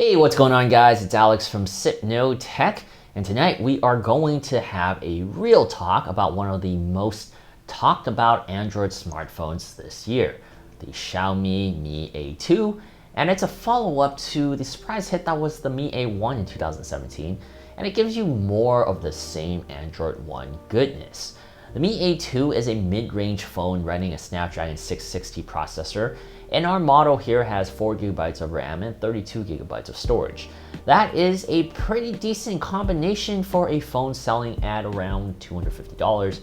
Hey, what's going on, guys? It's Alex from SipNo Tech, and tonight we are going to have a real talk about one of the most talked about Android smartphones this year, the Xiaomi Mi A2, and it's a follow-up to the surprise hit that was the Mi A1 in 2017, and it gives you more of the same Android One goodness. The Mi A2 is a mid-range phone running a Snapdragon 660 processor, and our model here has 4GB of RAM and 32GB of storage. That is a pretty decent combination for a phone selling at around $250,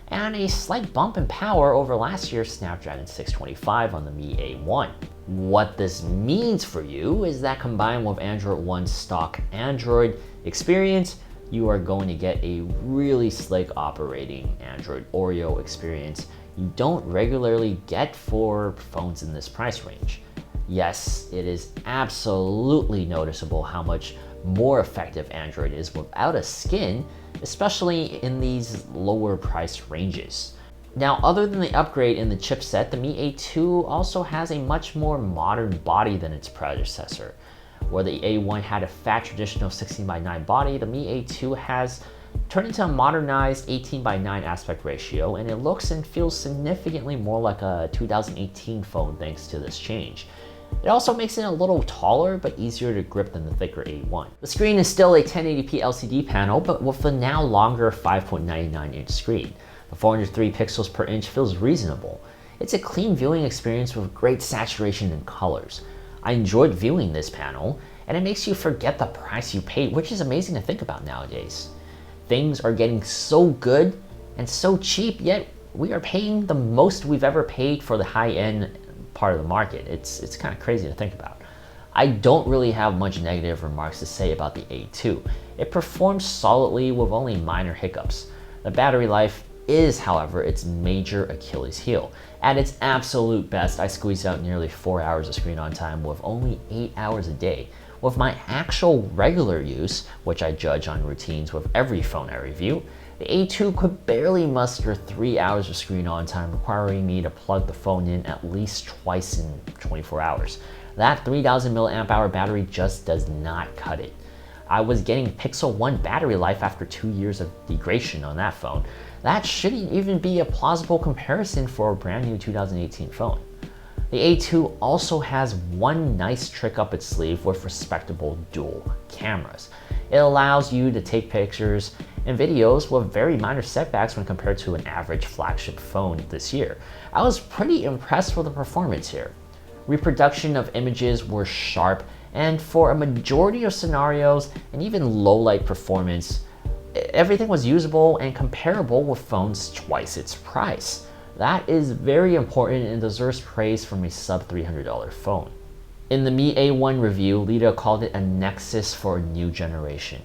and a slight bump in power over last year's Snapdragon 625 on the Mi A1. What this means for you is that combined with Android One's stock Android experience, you are going to get a really slick operating Android Oreo experience you don't regularly get for phones in this price range. Yes, it is absolutely noticeable how much more effective Android is without a skin, especially in these lower price ranges. Now, other than the upgrade in the chipset, the Mi A2 also has a much more modern body than its predecessor. Where the A1 had a fat traditional 16:9 body, the Mi A2 has turned into a modernized 18:9 aspect ratio, and it looks and feels significantly more like a 2018 phone thanks to this change. It also makes it a little taller but easier to grip than the thicker A1. The screen is still a 1080p LCD panel, but with a now longer 5.99-inch screen. The 403 pixels per inch feels reasonable. It's a clean viewing experience with great saturation and colors. I enjoyed viewing this panel, and it makes you forget the price you paid, which is amazing to think about nowadays. Things are getting so good and so cheap, yet we are paying the most we've ever paid for the high-end part of the market. It's kind of crazy to think about. I don't really have much negative remarks to say about the A2. It performs solidly with only minor hiccups. The battery life is, however, its major Achilles heel. At its absolute best, I squeezed out nearly 4 hours of screen on time with only 8 hours a day. With my actual regular use, which I judge on routines with every phone I review, the A2 could barely muster 3 hours of screen on time, requiring me to plug the phone in at least twice in 24 hours. That 3000 mAh battery just does not cut it. I was getting Pixel 1 battery life after 2 years of degradation on that phone. That shouldn't even be a plausible comparison for a brand new 2018 phone. The A2 also has one nice trick up its sleeve with respectable dual cameras. It allows you to take pictures and videos with very minor setbacks when compared to an average flagship phone this year. I was pretty impressed with the performance here. Reproduction of images were sharp, and for a majority of scenarios and even low light performance, everything was usable and comparable with phones twice its price. That is very important and deserves praise from a sub $300 phone. In the Mi A1 review, Lita called it a nexus for a new generation.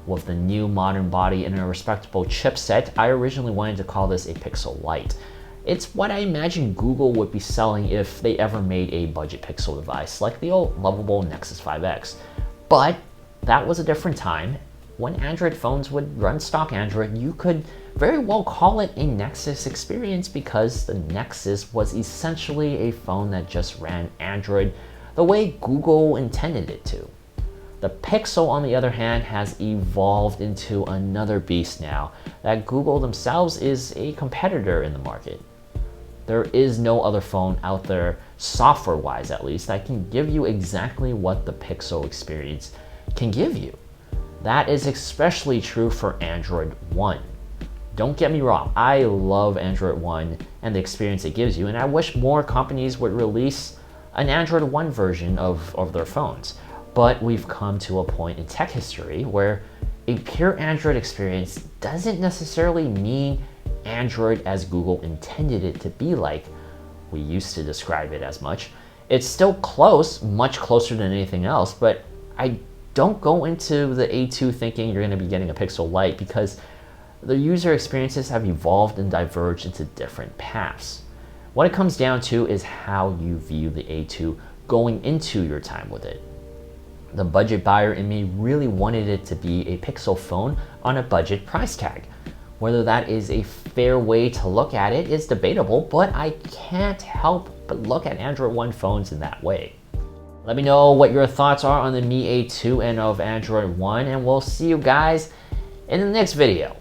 With the new modern body and a respectable chipset, I originally wanted to call this a Pixel-Lite. It's what I imagine Google would be selling if they ever made a budget Pixel device like the old lovable Nexus 5X. But that was a different time. When Android phones would run stock Android, you could very well call it a Nexus experience because the Nexus was essentially a phone that just ran Android the way Google intended it to. The Pixel, on the other hand, has evolved into another beast now that Google themselves is a competitor in the market. There is no other phone out there, software-wise at least, that can give you exactly what the Pixel experience can give you. That is especially true for Android One. Don't get me wrong, I love Android One and the experience it gives you, and I wish more companies would release an Android One version of their phones. But we've come to a point in tech history where a pure Android experience doesn't necessarily mean Android as Google intended it to be like we used to describe it as much. It's still close, much closer than anything else, but I don't go into the A2 thinking you're going to be getting a Pixel-Lite because the user experiences have evolved and diverged into different paths. What it comes down to is how you view the A2 going into your time with it. The budget buyer in me really wanted it to be a Pixel phone on a budget price tag. Whether that is a fair way to look at it is debatable, but I can't help but look at Android One phones in that way. Let me know what your thoughts are on the Mi A2 and of Android One, and we'll see you guys in the next video.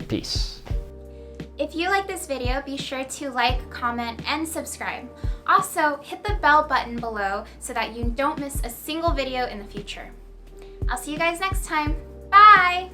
Peace. If you like this video, be sure to like, comment, and subscribe. Also, hit the bell button below so that you don't miss a single video in the future. I'll see you guys next time. Bye!